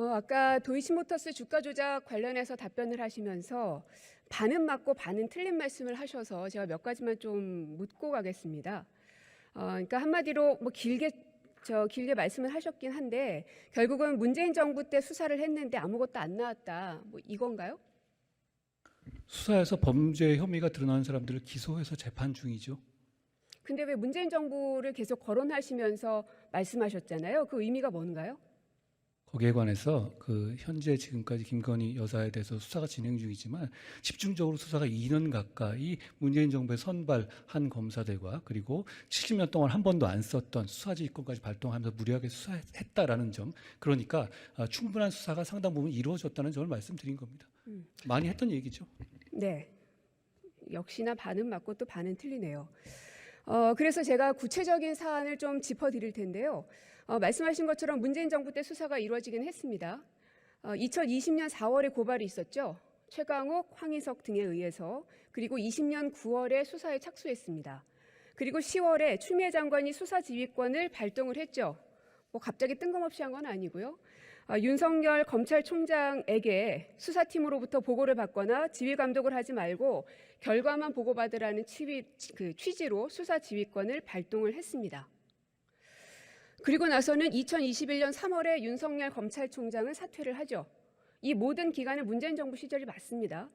아까 도이치모터스 주가 조작 관련해서 답변을 하시면서 반은 맞고 반은 틀린 말씀을 하셔서 제가 몇 가지만 좀 묻고 가겠습니다. 그러니까 한마디로 뭐 길게 말씀을 하셨긴 한데 결국은 문재인 정부 때 수사를 했는데 아무것도 안 나왔다. 뭐 이건가요? 수사에서 범죄 혐의가 드러난 사람들을 기소해서 재판 중이죠. 근데 왜 문재인 정부를 계속 거론하시면서 말씀하셨잖아요. 그 의미가 뭔가요? 거기에 관해서 현재 지금까지 김건희 여사에 대해서 수사가 진행 중이지만 집중적으로 수사가 2년 가까이 문재인 정부의 선발한 검사들과 그리고 70년 동안 한 번도 안 썼던 수사지휘권까지 발동하면서 무리하게 수사했다라는 점, 그러니까 충분한 수사가 상당 부분 이루어졌다는 점을 말씀드린 겁니다. 많이 했던 얘기죠. 네. 역시나 반은 맞고 또 반은 틀리네요. 그래서 제가 구체적인 사안을 좀 짚어드릴 텐데요. 말씀하신 것처럼 문재인 정부 때 수사가 이루어지긴 했습니다. 2020년 4월에 고발이 있었죠. 최강욱, 황희석 등에 의해서. 그리고 20년 9월에 수사에 착수했습니다. 그리고 10월에 추미애 장관이 수사지휘권을 발동을 했죠. 뭐 갑자기 뜬금없이 한 건 아니고요. 윤석열 검찰총장에게 수사팀으로부터 보고를 받거나 지휘 감독을 하지 말고 결과만 보고받으라는 취지로 수사지휘권을 발동을 했습니다. 그리고 나서는 2021년 3월에 윤석열 검찰총장은 사퇴를 하죠. 이 모든 기간은 문재인 정부 시절이 맞습니다.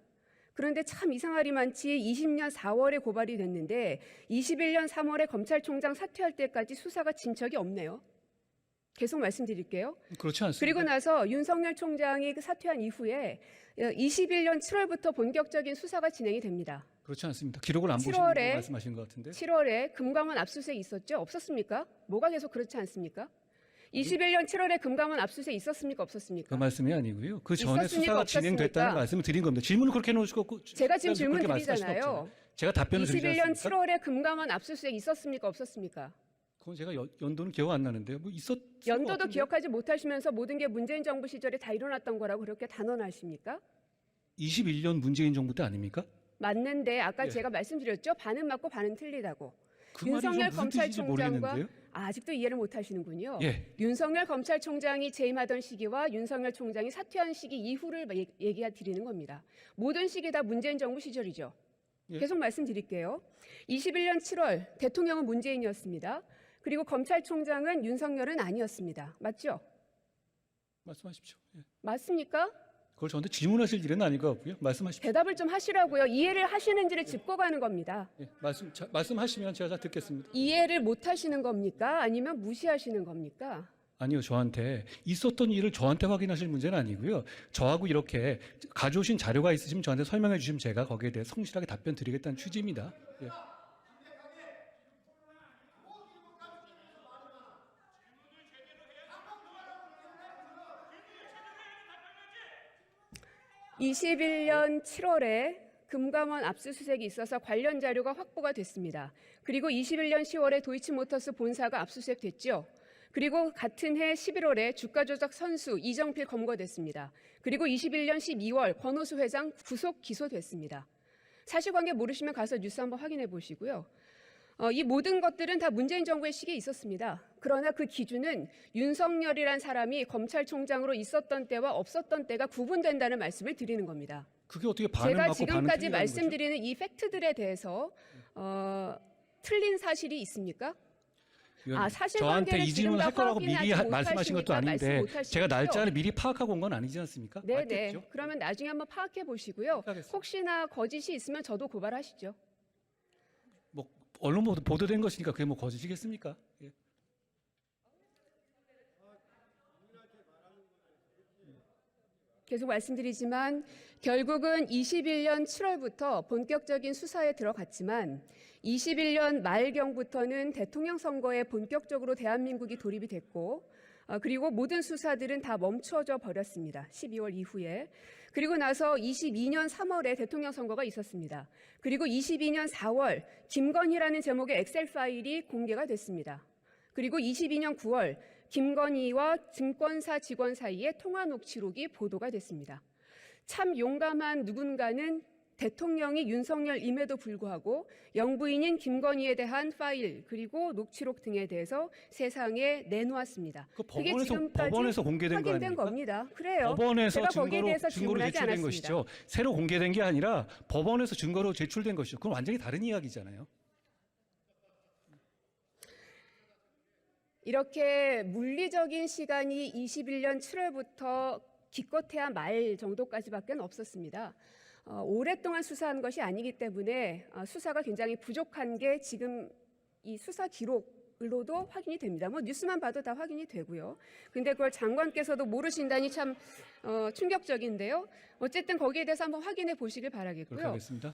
그런데 참 이상하리만치 20년 4월에 고발이 됐는데 21년 3월에 검찰총장 사퇴할 때까지 수사가 진척이 없네요. 계속 말씀드릴게요. 그렇지 않습니다. 그리고 나서 윤석열 총장이 사퇴한 이후에 21년 7월부터 본격적인 수사가 진행이 됩니다. 그렇지 않습니다. 기록을 안 보시고 말씀하신 것 같은데. 7월에 금감원 압수수색 있었죠? 없었습니까? 뭐가 계속 그렇지 않습니까? 21년 7월에 금감원 압수수색 있었습니까? 없었습니까? 그 말씀이 아니고요. 그 전에 있었습니까? 수사가 진행됐다는 없었습니까? 말씀을 드린 겁니다. 질문을 그렇게 해놓으시고 제가 지금 질문 드리잖아요. 제가 답변을 드리지 21년 않습니까? 7월에 금감원 압수수색 있었습니까? 없었습니까? 그건 제가 연도는 기억 안 나는데요. 뭐 연도도 기억하지 못하시면서 모든 게 문재인 정부 시절에 다 일어났던 거라고 그렇게 단언하십니까? 21년 문재인 정부 때 아닙니까? 맞는데 아까 예. 제가 말씀드렸죠. 반은 맞고 반은 틀리다고. 그 말이 윤석열 좀 무슨 뜻인지 검찰총장과 모르겠는데요. 아직도 이해를 못하시는군요. 예. 윤석열 검찰총장이 재임하던 시기와 윤석열 총장이 사퇴한 시기 이후를 얘기해 드리는 겁니다. 모든 시기 다 문재인 정부 시절이죠. 예. 계속 말씀드릴게요. 21년 7월 대통령은 문재인이었습니다. 그리고 검찰총장은 윤석열은 아니었습니다. 맞죠? 말씀하십시오. 예. 맞습니까? 그걸 저한테 질문하실 일은 아닌 것 같고요. 말씀하십시오. 대답을 좀 하시라고요. 이해를 하시는지를 짚고 가는 겁니다. 예. 말씀하시면 제가 다 듣겠습니다. 이해를 못 하시는 겁니까? 아니면 무시하시는 겁니까? 아니요, 저한테 있었던 일을 저한테 확인하실 문제는 아니고요. 저하고 이렇게 가져오신 자료가 있으시면 저한테 설명해 주시면 제가 거기에 대해 성실하게 답변 드리겠다는 취지입니다. 예. (21년 7월에) 금감원 압수수색이 있어서 관련 자료가 확보가 됐습니다. 그리고 21년 10월에 도이치모터스 본사가 압수수색됐죠. 그리고 같은 해 11월에 주가 조작 선수 이정필 검거됐습니다. 그리고 21년 12월 권오수 회장 구속 기소됐습니다. 사실관계 모르시면 가서 뉴스 한번 확인해 보시고요. 이 모든 것들은 다 문재인 정부의 시기에 있었습니다. 그러나 그 기준은 윤석열이란 사람이 검찰총장으로 있었던 때와 없었던 때가 구분된다는 말씀을 드리는 겁니다. 그게 어떻게 반은 제가 맞고 반은 지금까지 틀리다는 말씀드리는 이 팩트들에 대해서 틀린 사실이 있습니까? 거죠? 사실관계를 저한테 이 지금 질문을 다 할 거라고 확인하지 미리 말씀하신 것도 못하시니까 아닌데 말씀 못 제가 하시고요. 날짜를 미리 파악하고 온 건 아니지 않습니까? 네네. 맞겠죠? 그러면 나중에 한번 파악해 보시고요. 하겠습니다. 혹시나 거짓이 있으면 저도 고발하시죠. 뭐 언론 보도된 것이니까 그게 뭐 거짓이겠습니까? 예. 계속 말씀드리지만 결국은 21년 7월부터 본격적인 수사에 들어갔지만 21년 말경부터는 대통령 선거에 본격적으로 대한민국이 돌입이 됐고 그리고 모든 수사들은 다 멈춰져 버렸습니다. 12월 이후에. 그리고 나서 22년 3월에 대통령 선거가 있었습니다. 그리고 22년 4월 김건희라는 제목의 엑셀 파일이 공개가 됐습니다. 그리고 22년 9월 김건희와 증권사 직원 사이의 통화 녹취록이 보도가 됐습니다. 참 용감한 누군가는 대통령이 윤석열임에도 불구하고 영부인인 김건희에 대한 파일 그리고 녹취록 등에 대해서 세상에 내놓았습니다. 그 그게 법원에서 지금까지 법원에서 공개된 거 확인된 아닙니까? 겁니다. 그래요. 법원에서 제가 거기에 증거로 대해서 증거로 질문하지 제출된 않았습니다. 것이죠. 새로 공개된 게 아니라 법원에서 증거로 제출된 것이죠. 그건 완전히 다른 이야기잖아요. 이렇게 물리적인 시간이 21년 7월부터 기껏해야 말 정도까지밖에 없었습니다. 오랫동안 수사한 것이 아니기 때문에 수사가 굉장히 부족한 게 지금 이 수사 기록으로도 확인이 됩니다. 뭐 뉴스만 봐도 다 확인이 되고요. 근데 그걸 장관께서도 모르신다니 참 충격적인데요. 어쨌든 거기에 대해서 한번 확인해 보시길 그렇게 바라겠고요. 하겠습니다.